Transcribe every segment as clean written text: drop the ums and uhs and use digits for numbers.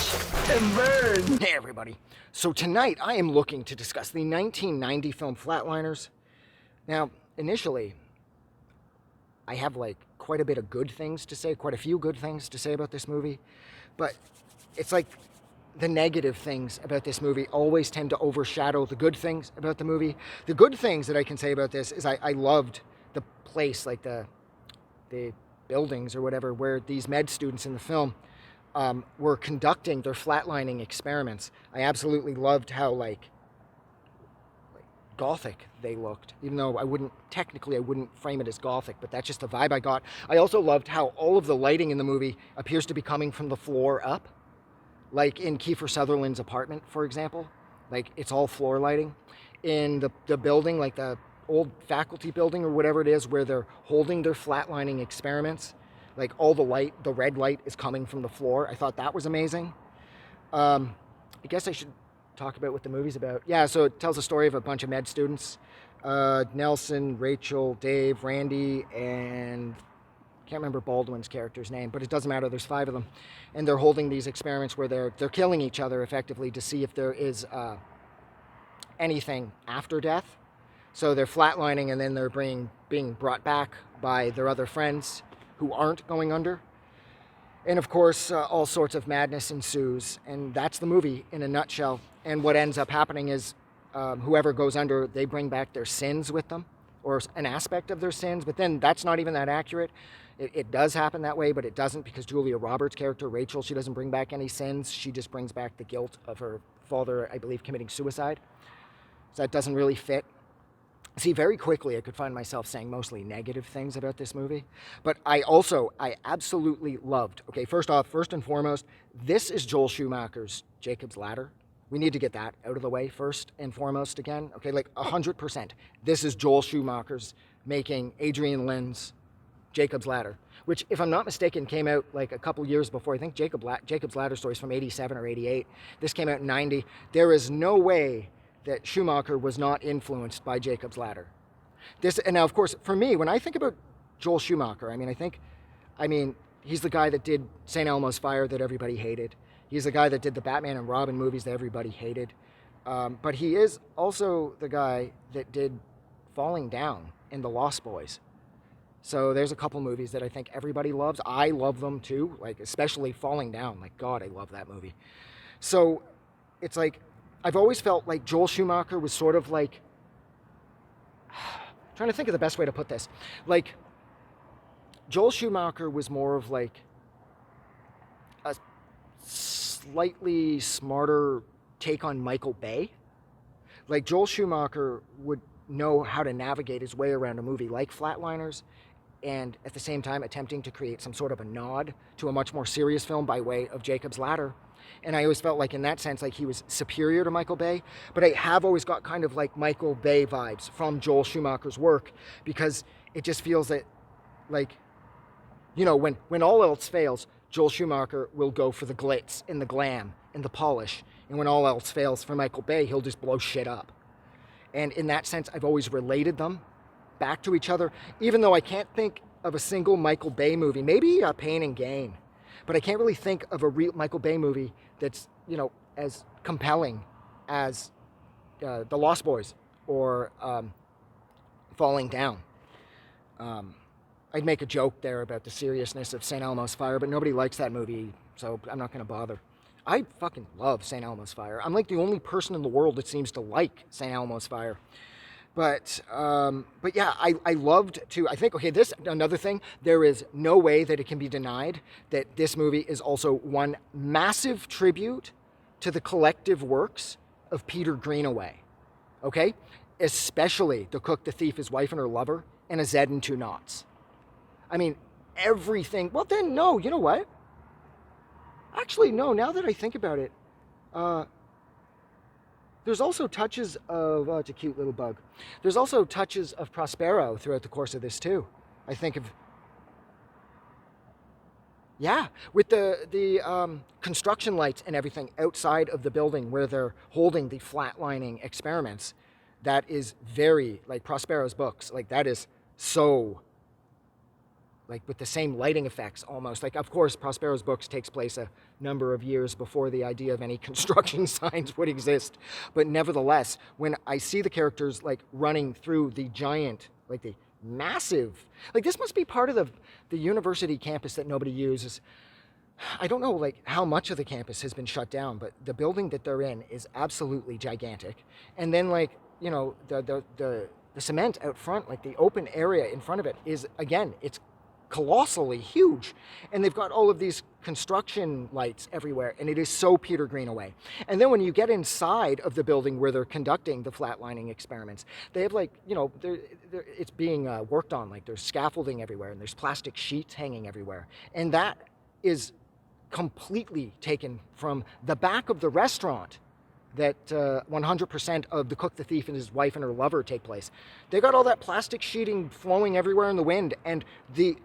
Scorch and burn! Hey everybody. So tonight I am looking to discuss the 1990 film Flatliners. Now, initially, I have quite a bit of good things to say, quite a few good things to say about this movie, but it's like the negative things about this movie always tend to overshadow the good things about the movie. The good things that I can say about this is I loved the place, like the buildings or whatever, where these med students in the film were conducting their flatlining experiments. I absolutely loved how gothic they looked, even though I wouldn't frame it as gothic, but that's just the vibe I got. I also loved how all of the lighting in the movie appears to be coming from the floor up, like in Kiefer Sutherland's apartment, for example. Like, it's all floor lighting. In the building, like the old faculty building or whatever it is, where they're holding their flatlining experiments, like all the red light is coming from the floor. I thought that was amazing. I guess I should talk about what the movie's about. Yeah, so it tells the story of a bunch of med students. Nelson, Rachel, Dave, Randy, and can't remember Baldwin's character's name, but it doesn't matter. There's 5 of them. And they're holding these experiments where they're killing each other effectively to see if there is anything after death. So they're flatlining, and then they're being brought back by their other friends who aren't going under. And of course, all sorts of madness ensues. And that's the movie in a nutshell. And what ends up happening is whoever goes under, they bring back their sins with them, or an aspect of their sins. But then that's not even that accurate. It does happen that way, but it doesn't, because Julia Roberts' character, Rachel, she doesn't bring back any sins. She just brings back the guilt of her father, I believe, committing suicide. So that doesn't really fit. See, very quickly, I could find myself saying mostly negative things about this movie. But I absolutely loved, okay, first and foremost, this is Joel Schumacher's Jacob's Ladder. We need to get that out of the way first and foremost again. Okay, 100%. This is Joel Schumacher's making Adrian Lyne's Jacob's Ladder, which, if I'm not mistaken, came out a couple years before. I think Jacob's Ladder story is from 87 or 88. This came out in 90. There is no way that Schumacher was not influenced by Jacob's Ladder. And now, of course, for me, when I think about Joel Schumacher, I mean, he's the guy that did St. Elmo's Fire that everybody hated. He's the guy that did the Batman and Robin movies that everybody hated. But he is also the guy that did Falling Down and The Lost Boys. So there's a couple movies that I think everybody loves. I love them too, especially Falling Down. God, I love that movie. So it's I've always felt like Joel Schumacher was sort of trying to think of the best way to put this. Joel Schumacher was more of a slightly smarter take on Michael Bay. Joel Schumacher would know how to navigate his way around a movie like Flatliners, and at the same time attempting to create some sort of a nod to a much more serious film by way of Jacob's Ladder. And I always felt in that sense, he was superior to Michael Bay. But I have always got kind of Michael Bay vibes from Joel Schumacher's work, because it just feels that, when all else fails, Joel Schumacher will go for the glitz and the glam and the polish. And when all else fails for Michael Bay, he'll just blow shit up. And in that sense, I've always related them back to each other, even though I can't think of a single Michael Bay movie, maybe Pain and Gain, but I can't really think of a real Michael Bay movie that's, as compelling as The Lost Boys or Falling Down. I'd make a joke there about the seriousness of St. Elmo's Fire, but nobody likes that movie, so I'm not going to bother. I fucking love St. Elmo's Fire. I'm the only person in the world that seems to like St. Elmo's Fire. But yeah, I loved to, I think, this, another thing, there is no way that it can be denied that this movie is also one massive tribute to the collective works of Peter Greenaway, okay? Especially The Cook, the Thief, His Wife and Her Lover, and A Zed and Two Knots. Everything, well then, no, you know what? Actually, no, now that I think about it, there's also touches of, it's a cute little bug. There's also touches of Prospero throughout the course of this too. I think of, yeah, with the construction lights and everything outside of the building where they're holding the flatlining experiments. That is very, Prospero's books, that is so like with the same lighting effects almost. Like, of course, Prospero's books takes place a number of years before the idea of any construction signs would exist. But nevertheless, when I see the characters like running through the giant, like the massive, like this must be part of the university campus that nobody uses. I don't know like how much of the campus has been shut down, but the building that they're in is absolutely gigantic. And then like, you know, the cement out front, like the open area in front of it is, again, it's colossally huge. And they've got all of these construction lights everywhere, and it is so Peter Greenaway. And then when you get inside of the building where they're conducting the flatlining experiments, they have like, you know, it's being worked on, like there's scaffolding everywhere and there's plastic sheets hanging everywhere. And that is completely taken from the back of the restaurant that 100% of The Cook, the Thief, and his wife and her lover take place. They got all that plastic sheeting flowing everywhere in the wind, and the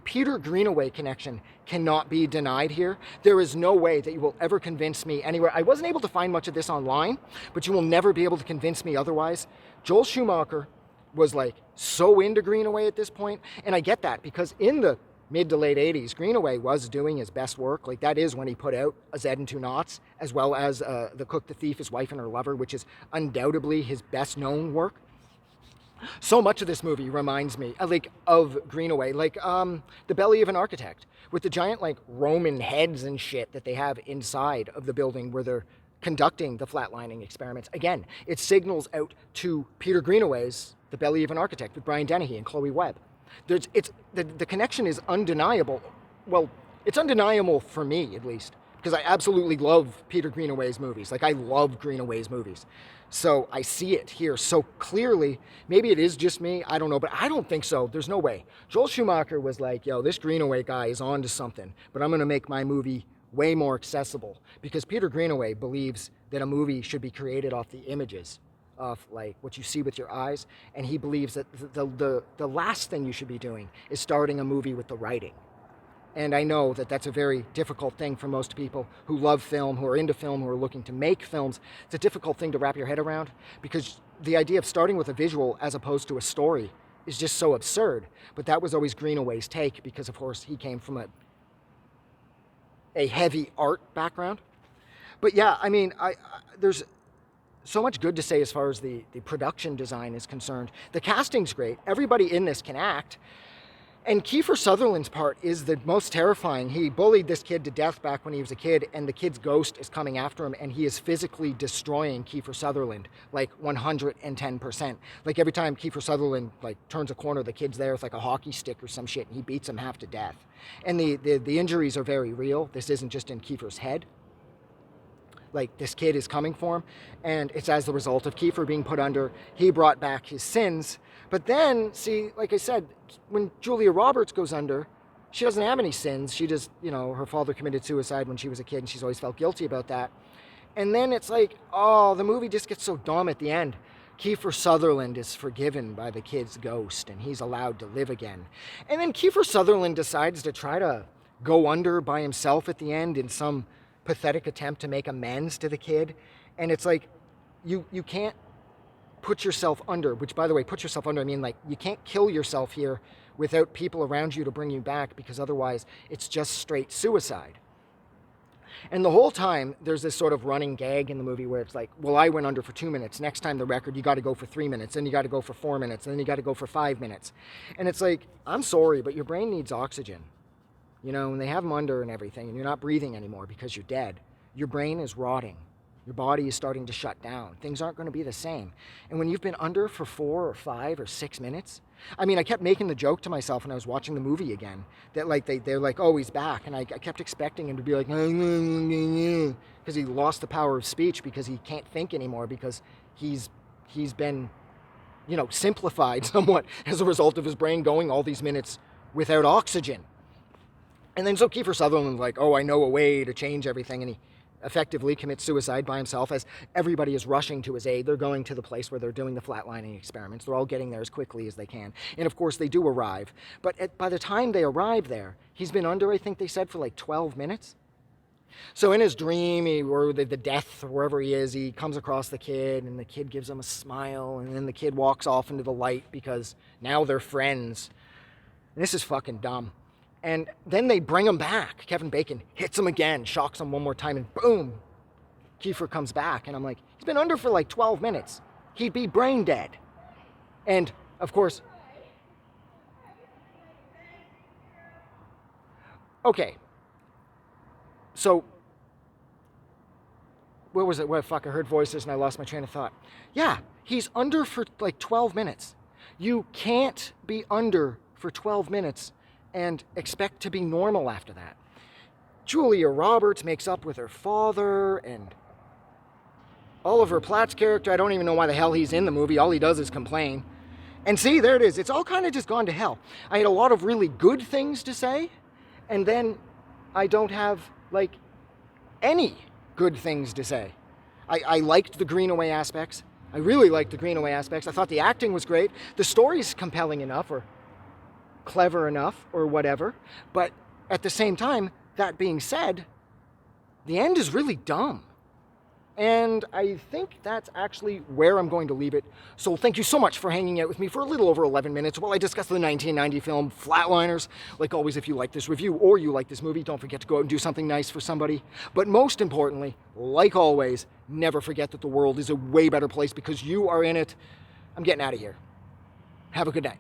Peter Greenaway connection cannot be denied here. There is no way that you will ever convince me anywhere. I wasn't able to find much of this online, but you will never be able to convince me otherwise. Joel Schumacher was like so into Greenaway at this point, and I get that because in the mid to late 80s, Greenaway was doing his best work. Like that is when he put out A Zed and Two Knots, as well as The Cook, the Thief, His Wife and Her Lover, which is undoubtedly his best known work. So much of this movie reminds me like of Greenaway, like The Belly of an Architect, with the giant like Roman heads and shit that they have inside of the building where they're conducting the flatlining experiments. Again, it signals out to Peter Greenaway's The Belly of an Architect with Brian Dennehy and Chloe Webb. The connection is undeniable. Well, it's undeniable for me, at least, because I absolutely love Peter Greenaway's movies. Like, I love Greenaway's movies. So I see it here so clearly. Maybe it is just me. I don't know, but I don't think so. There's no way. Joel Schumacher was like, yo, this Greenaway guy is on to something, but I'm going to make my movie way more accessible, because Peter Greenaway believes that a movie should be created off the images of like what you see with your eyes, and he believes that the last thing you should be doing is starting a movie with the writing. And I know that that's a very difficult thing for most people who love film, who are into film, who are looking to make films. It's a difficult thing to wrap your head around, because the idea of starting with a visual as opposed to a story is just so absurd. But that was always Greenaway's take, because of course he came from a heavy art background. But yeah, I mean, there's so much good to say as far as the production design is concerned. The casting's great. Everybody in this can act. And Kiefer Sutherland's part is the most terrifying. He bullied this kid to death back when he was a kid, and the kid's ghost is coming after him, and he is physically destroying Kiefer Sutherland, like 110%. Like every time Kiefer Sutherland like turns a corner, the kid's there with like a hockey stick or some shit, and he beats him half to death. And the injuries are very real. This isn't just in Kiefer's head. Like, this kid is coming for him, and it's as the result of Kiefer being put under. He brought back his sins. But then, see, like I said, when Julia Roberts goes under, she doesn't have any sins. She just, you know, her father committed suicide when she was a kid, and she's always felt guilty about that. And then it's like, oh, the movie just gets so dumb at the end. Kiefer Sutherland is forgiven by the kid's ghost, and he's allowed to live again. And then Kiefer Sutherland decides to try to go under by himself at the end in some pathetic attempt to make amends to the kid. And it's like, you can't put yourself under, which, by the way, put yourself under, I mean, like, you can't kill yourself here without people around you to bring you back, because otherwise it's just straight suicide. And the whole time there's this sort of running gag in the movie where it's like, well, I went under for 2 minutes. Next time the record, you got to go for 3 minutes. Then you got to go for 4 minutes. Then you got to go for 5 minutes. And it's like, I'm sorry, but your brain needs oxygen. You know, when they have them under and everything, and you're not breathing anymore because you're dead, your brain is rotting. Your body is starting to shut down. Things aren't going to be the same. And when you've been under for 4 or 5 or 6 minutes, I mean, I kept making the joke to myself when I was watching the movie again, that like they're like, oh, he's back. And I kept expecting him to be like, because he lost the power of speech, because he can't think anymore, because he's been, you know, simplified somewhat as a result of his brain going all these minutes without oxygen. And then so Kiefer Sutherland's like, oh, I know a way to change everything. And he effectively commits suicide by himself as everybody is rushing to his aid. They're going to the place where they're doing the flatlining experiments. They're all getting there as quickly as they can. And of course, they do arrive. But by the time they arrive there, he's been under, I think they said, for like 12 minutes. So in his dream, or the death, or wherever he is, he comes across the kid, and the kid gives him a smile, and then the kid walks off into the light because now they're friends. And this is fucking dumb. And then they bring him back. Kevin Bacon hits him again, shocks him one more time, and boom, Kiefer comes back. And I'm like, he's been under for like 12 minutes. He'd be brain dead. And, of course, okay. So, where was it? Where, fuck, I heard voices and I lost my train of thought. Yeah, he's under for like 12 minutes. You can't be under for 12 minutes and expect to be normal after that. Julia Roberts makes up with her father, and Oliver Platt's character, I don't even know why the hell he's in the movie. All he does is complain. And see, there it is. It's all kind of just gone to hell. I had a lot of really good things to say, and then I don't have, like, any good things to say. I liked the Greenaway aspects. I really liked the Greenaway aspects. I thought the acting was great. The story's compelling enough, or clever enough, or whatever. But at the same time, that being said, the end is really dumb. And I think that's actually where I'm going to leave it. So thank you so much for hanging out with me for a little over 11 minutes while I discuss the 1990 film Flatliners. Like always, if you like this review or you like this movie, don't forget to go out and do something nice for somebody. But most importantly, like always, never forget that the world is a way better place because you are in it. I'm getting out of here. Have a good night.